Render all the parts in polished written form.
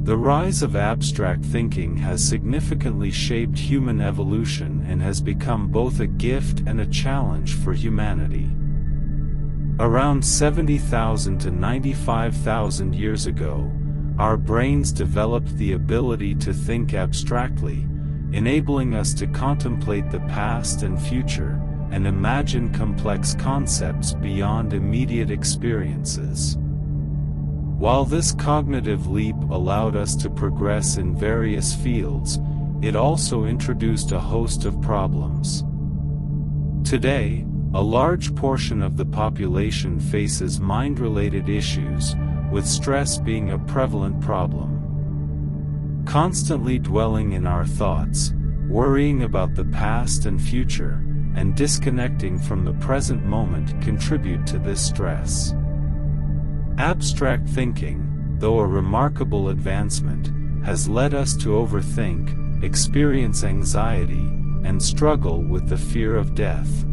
The rise of abstract thinking has significantly shaped human evolution and has become both a gift and a challenge for humanity. Around 70,000 to 95,000 years ago, our brains developed the ability to think abstractly, enabling us to contemplate the past and future, and imagine complex concepts beyond immediate experiences. While this cognitive leap allowed us to progress in various fields, it also introduced a host of problems. Today, a large portion of the population faces mind-related issues, with stress being a prevalent problem. Constantly dwelling in our thoughts, worrying about the past and future, and disconnecting from the present moment contribute to this stress. Abstract thinking, though a remarkable advancement, has led us to overthink, experience anxiety, and struggle with the fear of death.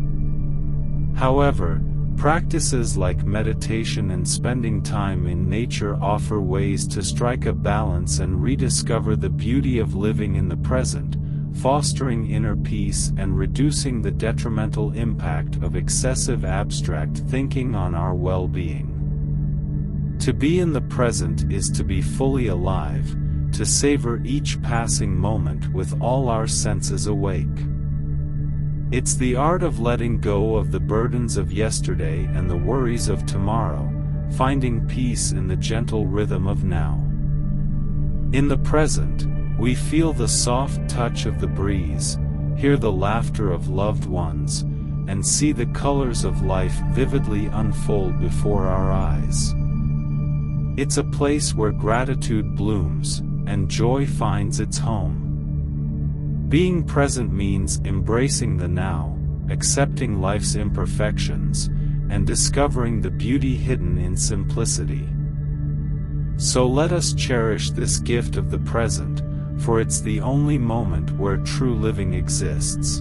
However, practices like meditation and spending time in nature offer ways to strike a balance and rediscover the beauty of living in the present, fostering inner peace and reducing the detrimental impact of excessive abstract thinking on our well-being. To be in the present is to be fully alive, to savor each passing moment with all our senses awake. It's the art of letting go of the burdens of yesterday and the worries of tomorrow, finding peace in the gentle rhythm of now. In the present, we feel the soft touch of the breeze, hear the laughter of loved ones, and see the colors of life vividly unfold before our eyes. It's a place where gratitude blooms, and joy finds its home. Being present means embracing the now, accepting life's imperfections, and discovering the beauty hidden in simplicity. So let us cherish this gift of the present, for it's the only moment where true living exists.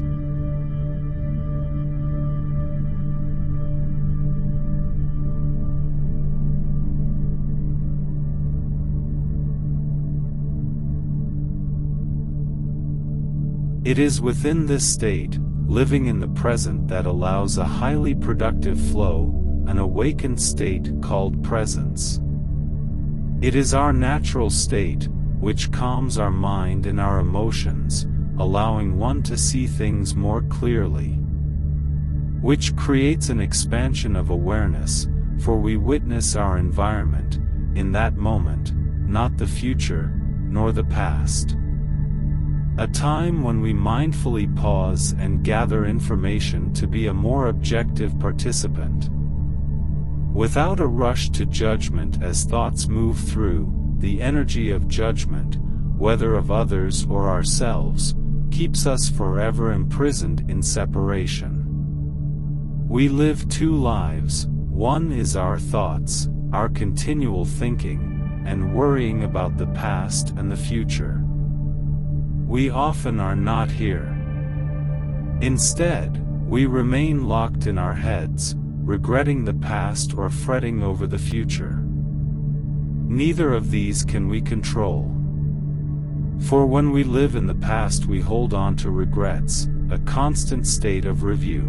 It is within this state, living in the present, that allows a highly productive flow, an awakened state called presence. It is our natural state, which calms our mind and our emotions, allowing one to see things more clearly. Which creates an expansion of awareness, for we witness our environment, in that moment, not the future, nor the past. A time when we mindfully pause and gather information to be a more objective participant. Without a rush to judgment as thoughts move through, the energy of judgment, whether of others or ourselves, keeps us forever imprisoned in separation. We live two lives, one is our thoughts, our continual thinking, and worrying about the past and the future. We often are not here. Instead, we remain locked in our heads, regretting the past or fretting over the future. Neither of these can we control. For when we live in the past, we hold on to regrets, a constant state of review.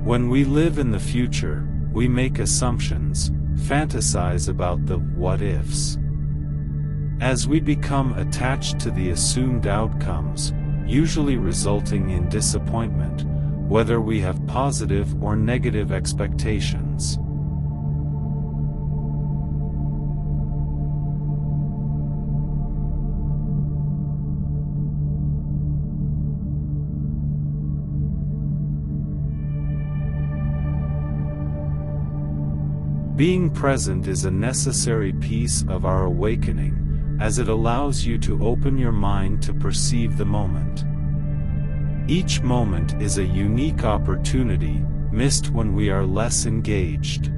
When we live in the future, we make assumptions, fantasize about the what-ifs. As we become attached to the assumed outcomes, usually resulting in disappointment, whether we have positive or negative expectations. Being present is a necessary piece of our awakening, as it allows you to open your mind to perceive the moment. Each moment is a unique opportunity, missed when we are less engaged.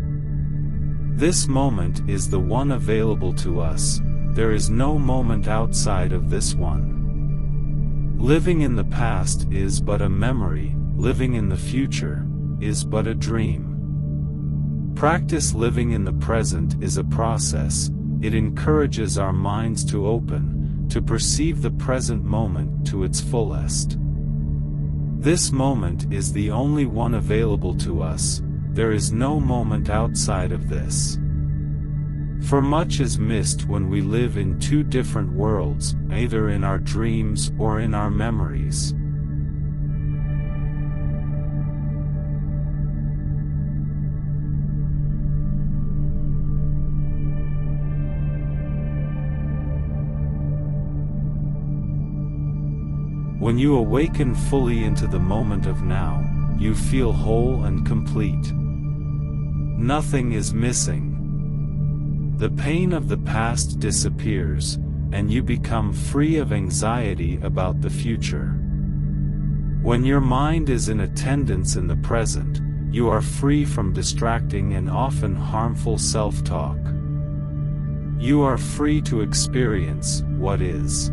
This moment is the one available to us, there is no moment outside of this one. Living in the past is but a memory, living in the future is but a dream. Practice living in the present is a process, it encourages our minds to open, to perceive the present moment to its fullest. This moment is the only one available to us, there is no moment outside of this. For much is missed when we live in two different worlds, either in our dreams or in our memories. When you awaken fully into the moment of now, you feel whole and complete. Nothing is missing. The pain of the past disappears, and you become free of anxiety about the future. When your mind is in attendance in the present, you are free from distracting and often harmful self-talk. You are free to experience what is.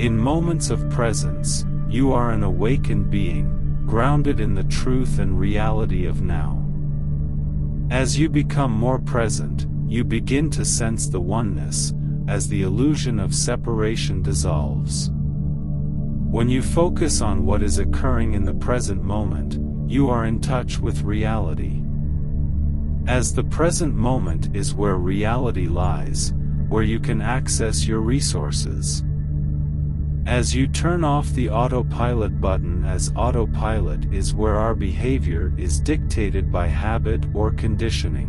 In moments of presence, you are an awakened being, grounded in the truth and reality of now. As you become more present, you begin to sense the oneness, as the illusion of separation dissolves. When you focus on what is occurring in the present moment, you are in touch with reality. As the present moment is where reality lies, where you can access your resources. As you turn off the autopilot button, as autopilot is where our behavior is dictated by habit or conditioning.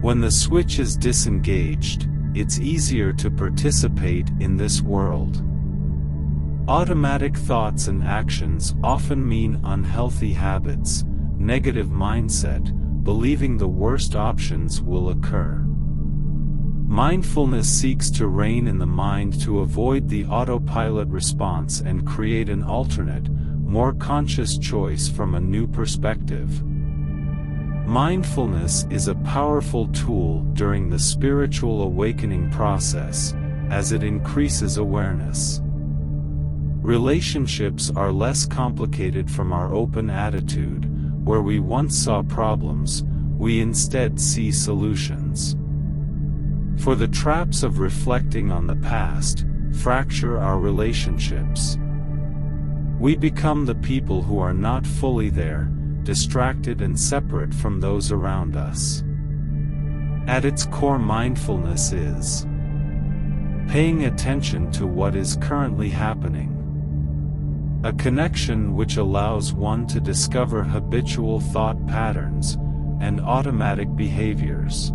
When the switch is disengaged, it's easier to participate in this world. Automatic thoughts and actions often mean unhealthy habits, negative mindset, believing the worst options will occur. Mindfulness seeks to rein in the mind to avoid the autopilot response and create an alternate, more conscious choice from a new perspective. Mindfulness is a powerful tool during the spiritual awakening process, as it increases awareness. Relationships are less complicated from our open attitude, where we once saw problems, we instead see solutions. For the traps of reflecting on the past fracture our relationships. We become the people who are not fully there, distracted and separate from those around us. At its core, mindfulness is paying attention to what is currently happening. A connection which allows one to discover habitual thought patterns and automatic behaviors.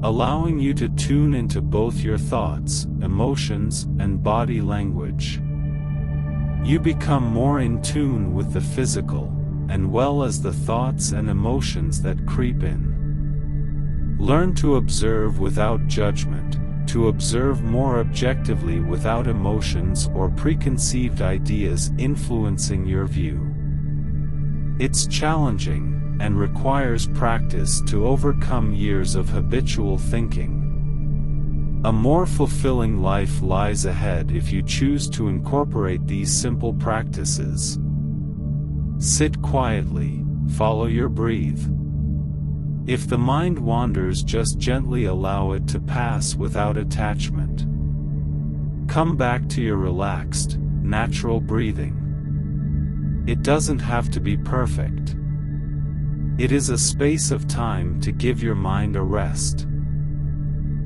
Allowing you to tune into both your thoughts, emotions, and body language. You become more in tune with the physical, and well as the thoughts and emotions that creep in. Learn to observe without judgment, to observe more objectively without emotions or preconceived ideas influencing your view. It's challenging, and requires practice to overcome years of habitual thinking. A more fulfilling life lies ahead if you choose to incorporate these simple practices. Sit quietly, follow your breathe. If the mind wanders, just gently allow it to pass without attachment. Come back to your relaxed, natural breathing. It doesn't have to be perfect. It is a space of time to give your mind a rest.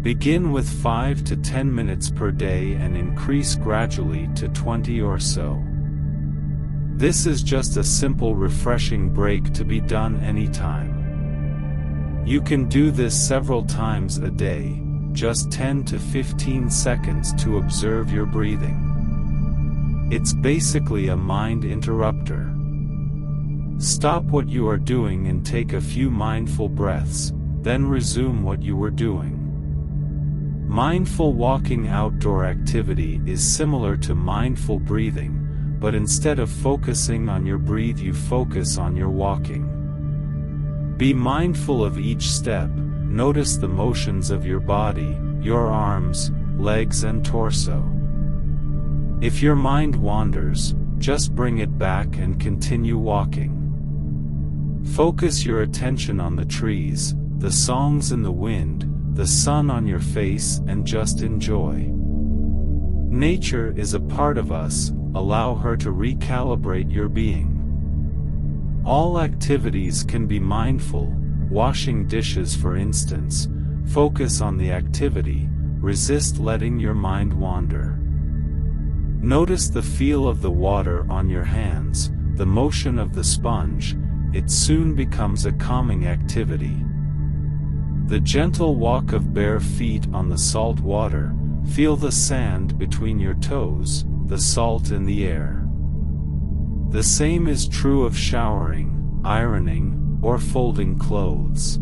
Begin with 5 to 10 minutes per day and increase gradually to 20 or so. This is just a simple refreshing break to be done anytime. You can do this several times a day, just 10 to 15 seconds to observe your breathing. It's basically a mind interrupter. Stop what you are doing and take a few mindful breaths, then resume what you were doing. Mindful walking outdoor activity is similar to mindful breathing, but instead of focusing on your breath, you focus on your walking. Be mindful of each step, notice the motions of your body, your arms, legs and torso. If your mind wanders, just bring it back and continue walking. Focus your attention on the trees, the songs in the wind, the sun on your face, and just enjoy. Nature is a part of us, allow her to recalibrate your being. All activities can be mindful, washing dishes for instance. Focus on the activity, resist letting your mind wander. Notice the feel of the water on your hands, the motion of the sponge. It soon becomes a calming activity. The gentle walk of bare feet on the salt water, feel the sand between your toes, the salt in the air. The same is true of showering, ironing, or folding clothes.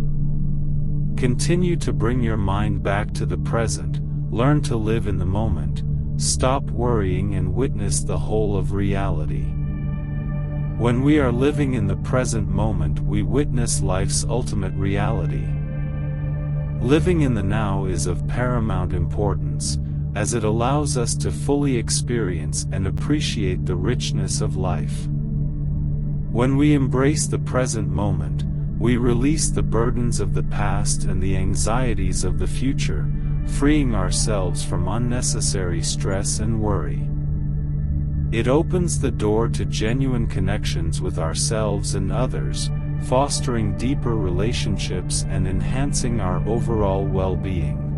Continue to bring your mind back to the present, learn to live in the moment, stop worrying and witness the whole of reality. When we are living in the present moment, we witness life's ultimate reality. Living in the now is of paramount importance, as it allows us to fully experience and appreciate the richness of life. When we embrace the present moment, we release the burdens of the past and the anxieties of the future, freeing ourselves from unnecessary stress and worry. It opens the door to genuine connections with ourselves and others, fostering deeper relationships and enhancing our overall well-being.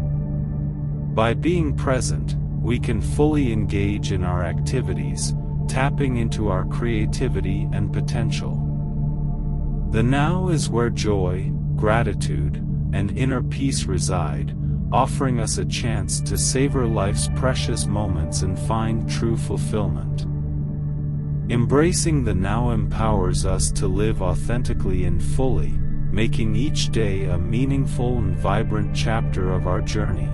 By being present, we can fully engage in our activities, tapping into our creativity and potential. The now is where joy, gratitude, and inner peace reside, offering us a chance to savor life's precious moments and find true fulfillment. Embracing the now empowers us to live authentically and fully, making each day a meaningful and vibrant chapter of our journey.